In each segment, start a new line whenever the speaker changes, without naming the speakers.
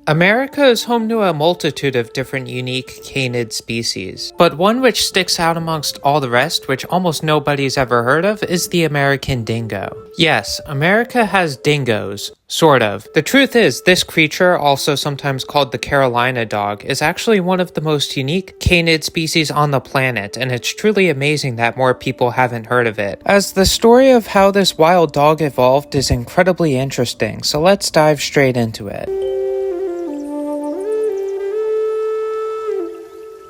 America is home to a multitude of different unique canid species, but one which sticks out amongst all the rest, which almost nobody's ever heard of, is the American dingo. Yes, America has dingoes. Sort of. The truth is, this creature, also sometimes called the Carolina dog, is actually one of the most unique canid species on the planet, and it's truly amazing that more people haven't heard of it, as the story of how this wild dog evolved is incredibly interesting, so let's dive straight into it.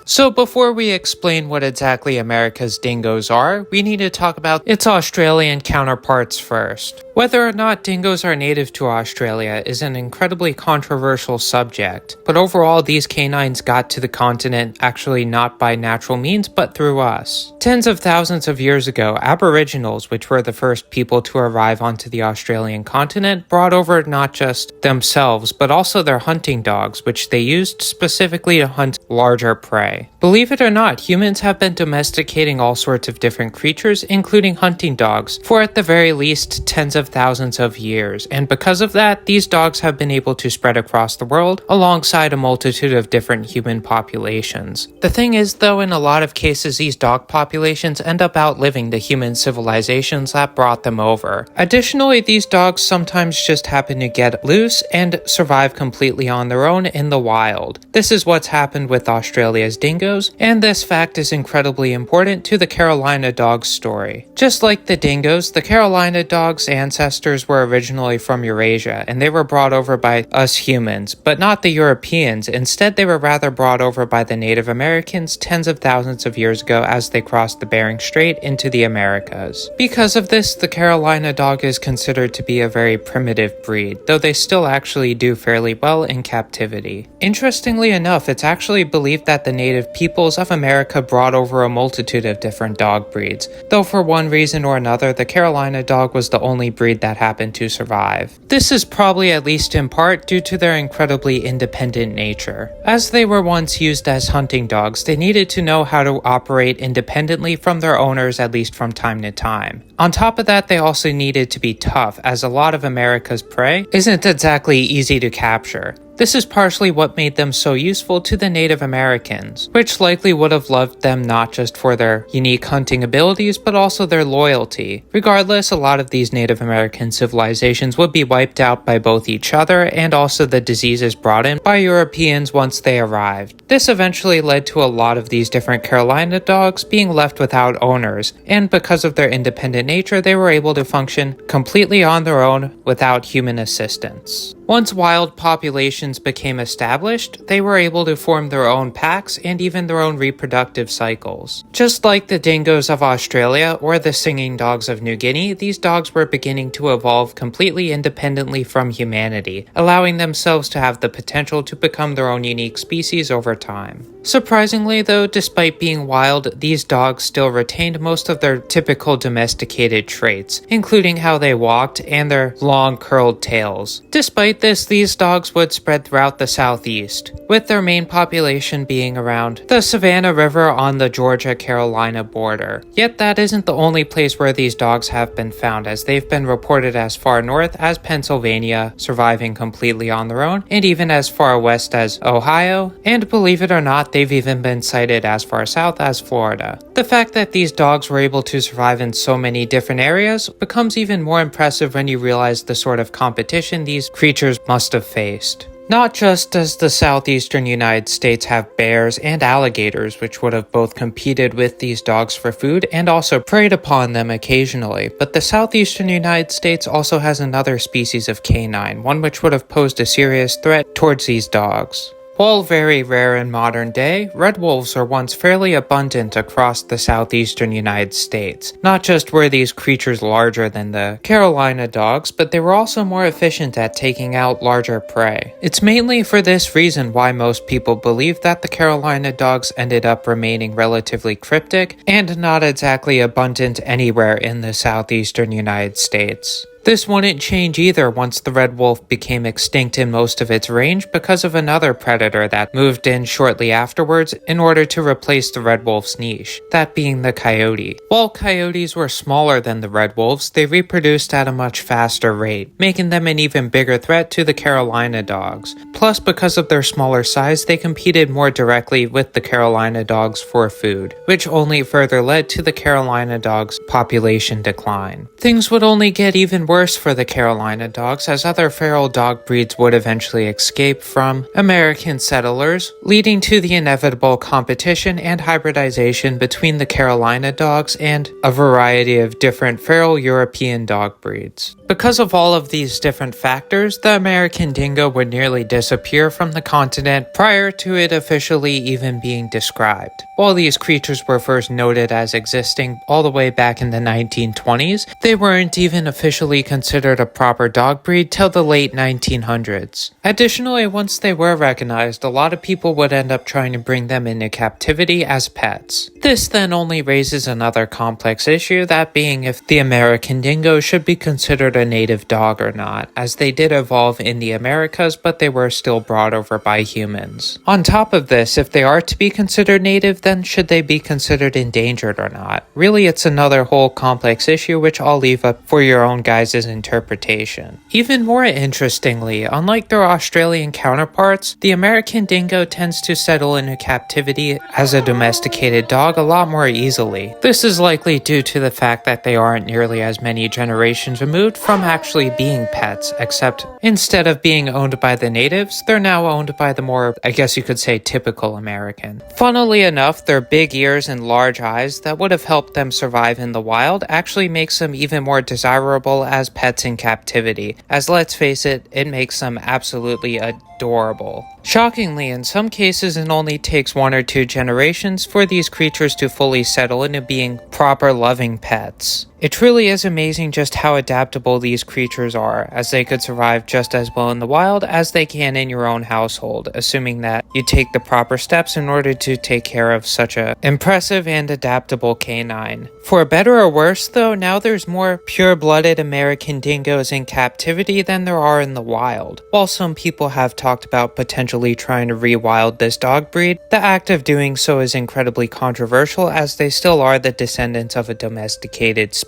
So before we explain what exactly America's dingoes are, we need to talk about its Australian counterparts first. Whether or not dingoes are native to Australia is an incredibly controversial subject, but overall these canines got to the continent actually not by natural means but through us. Tens of thousands of years ago, Aboriginals, which were the first people to arrive onto the Australian continent, brought over not just themselves but also their hunting dogs, which they used specifically to hunt larger prey. Believe it or not, humans have been domesticating all sorts of different creatures, including hunting dogs, for at the very least tens of thousands of years, and because of that, these dogs have been able to spread across the world alongside a multitude of different human populations. The thing is though, in a lot of cases these dog populations end up outliving the human civilizations that brought them over. Additionally, these dogs sometimes just happen to get loose and survive completely on their own in the wild. This is what's happened with Australia's dingoes, and this fact is incredibly important to the Carolina dog's story. Just like the dingoes, the Carolina dog's ancestors were originally from Eurasia, and they were brought over by us humans, but not the Europeans. Instead, they were rather brought over by the Native Americans tens of thousands of years ago as they crossed the Bering Strait into the Americas. Because of this, the Carolina dog is considered to be a very primitive breed, though they still actually do fairly well in captivity. Interestingly enough, it's actually believed that the native peoples of America brought over a multitude of different dog breeds, though for one reason or another, the Carolina dog was the only breed that happened to survive. This is probably at least in part due to their incredibly independent nature. As they were once used as hunting dogs, they needed to know how to operate independently from their owners at least from time to time. On top of that, they also needed to be tough, as a lot of America's prey isn't exactly easy to capture. This is partially what made them so useful to the Native Americans, which likely would have loved them not just for their unique hunting abilities, but also their loyalty. Regardless, a lot of these Native American civilizations would be wiped out by both each other and also the diseases brought in by Europeans once they arrived. This eventually led to a lot of these different Carolina dogs being left without owners, and because of their independent nature, they were able to function completely on their own without human assistance. Once wild populations became established, they were able to form their own packs and even their own reproductive cycles. Just like the dingoes of Australia or the singing dogs of New Guinea, these dogs were beginning to evolve completely independently from humanity, allowing themselves to have the potential to become their own unique species over time. Surprisingly though, despite being wild, these dogs still retained most of their typical domesticated traits, including how they walked and their long curled tails. Despite this, these dogs would spread throughout the southeast, with their main population being around the Savannah River on the Georgia-Carolina border. Yet that isn't the only place where these dogs have been found, as they've been reported as far north as Pennsylvania, surviving completely on their own, and even as far west as Ohio, and believe it or not, they've even been sighted as far south as Florida. The fact that these dogs were able to survive in so many different areas becomes even more impressive when you realize the sort of competition these creatures must have faced. Not just does the southeastern United States have bears and alligators, which would have both competed with these dogs for food and also preyed upon them occasionally, but the southeastern United States also has another species of canine, one which would have posed a serious threat towards these dogs. While very rare in modern day, red wolves were once fairly abundant across the southeastern United States. Not just were these creatures larger than the Carolina dogs, but they were also more efficient at taking out larger prey. It's mainly for this reason why most people believe that the Carolina dogs ended up remaining relatively cryptic and not exactly abundant anywhere in the southeastern United States. This wouldn't change either once the red wolf became extinct in most of its range because of another predator that moved in shortly afterwards in order to replace the red wolf's niche, that being the coyote. While coyotes were smaller than the red wolves, they reproduced at a much faster rate, making them an even bigger threat to the Carolina dogs. Plus, because of their smaller size, they competed more directly with the Carolina dogs for food, which only further led to the Carolina dogs' population decline. Things would only get even worse for the Carolina dogs as other feral dog breeds would eventually escape from American settlers, leading to the inevitable competition and hybridization between the Carolina dogs and a variety of different feral European dog breeds. Because of all of these different factors, the American dingo would nearly disappear from the continent prior to it officially even being described. While these creatures were first noted as existing all the way back in the 1920s, they weren't even officially considered a proper dog breed till the late 1900s. Additionally, once they were recognized, a lot of people would end up trying to bring them into captivity as pets. This then only raises another complex issue, that being if the American dingo should be considered a native dog or not, as they did evolve in the Americas, but they were still brought over by humans. On top of this, if they are to be considered native, then should they be considered endangered or not? Really, it's another whole complex issue which I'll leave up for your own guys' interpretation. Even more interestingly, unlike their Australian counterparts, the American dingo tends to settle into captivity as a domesticated dog a lot more easily. This is likely due to the fact that they aren't nearly as many generations removed from actually being pets, except instead of being owned by the natives, they're now owned by the more, I guess you could say, typical American. Funnily enough, their big ears and large eyes that would have helped them survive in the wild actually makes them even more desirable as pets in captivity, as let's face it, it makes them absolutely adorable. Shockingly, in some cases it only takes 1 or 2 generations for these creatures to fully settle into being proper loving pets. It truly is amazing just how adaptable these creatures are, as they could survive just as well in the wild as they can in your own household, assuming that you take the proper steps in order to take care of such a impressive and adaptable canine. For better or worse though, now there's more pure-blooded American dingoes in captivity than there are in the wild. While some people have talked about potentially trying to rewild this dog breed, the act of doing so is incredibly controversial as they still are the descendants of a domesticated species.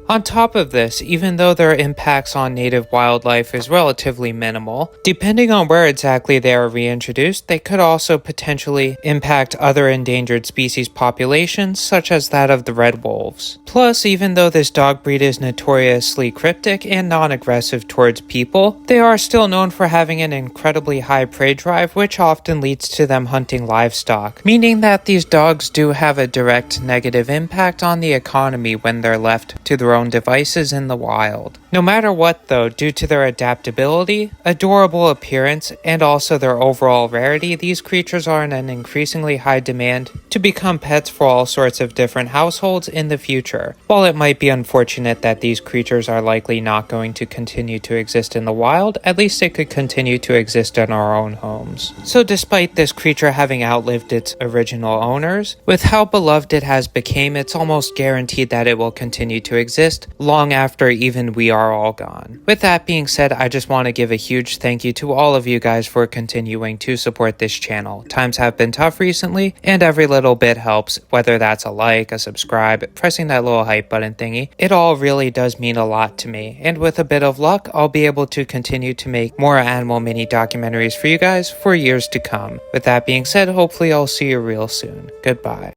On top of this, even though their impacts on native wildlife is relatively minimal, depending on where exactly they are reintroduced, they could also potentially impact other endangered species populations, such as that of the red wolves. Plus, even though this dog breed is notoriously cryptic and non-aggressive towards people, they are still known for having an incredibly high prey drive, which often leads to them hunting livestock, meaning that these dogs do have a direct negative impact on the economy when they're left to their own devices in the wild. No matter what though, due to their adaptability, adorable appearance, and also their overall rarity, these creatures are in an increasingly high demand to become pets for all sorts of different households in the future. While it might be unfortunate that these creatures are likely not going to continue to exist in the wild, at least it could continue to exist in our own homes. So despite this creature having outlived its original owners, with how beloved it has become, it's almost guaranteed that it will continue to exist long after even we are all gone. With that being said, I just want to give a huge thank you to all of you guys for continuing to support this channel. Times have been tough recently, and every little bit helps, whether that's a like, a subscribe, pressing that little hype button thingy. It all really does mean a lot to me, and with a bit of luck, I'll be able to continue to make more animal mini documentaries for you guys for years to come. With that being said, hopefully I'll see you real soon. Goodbye.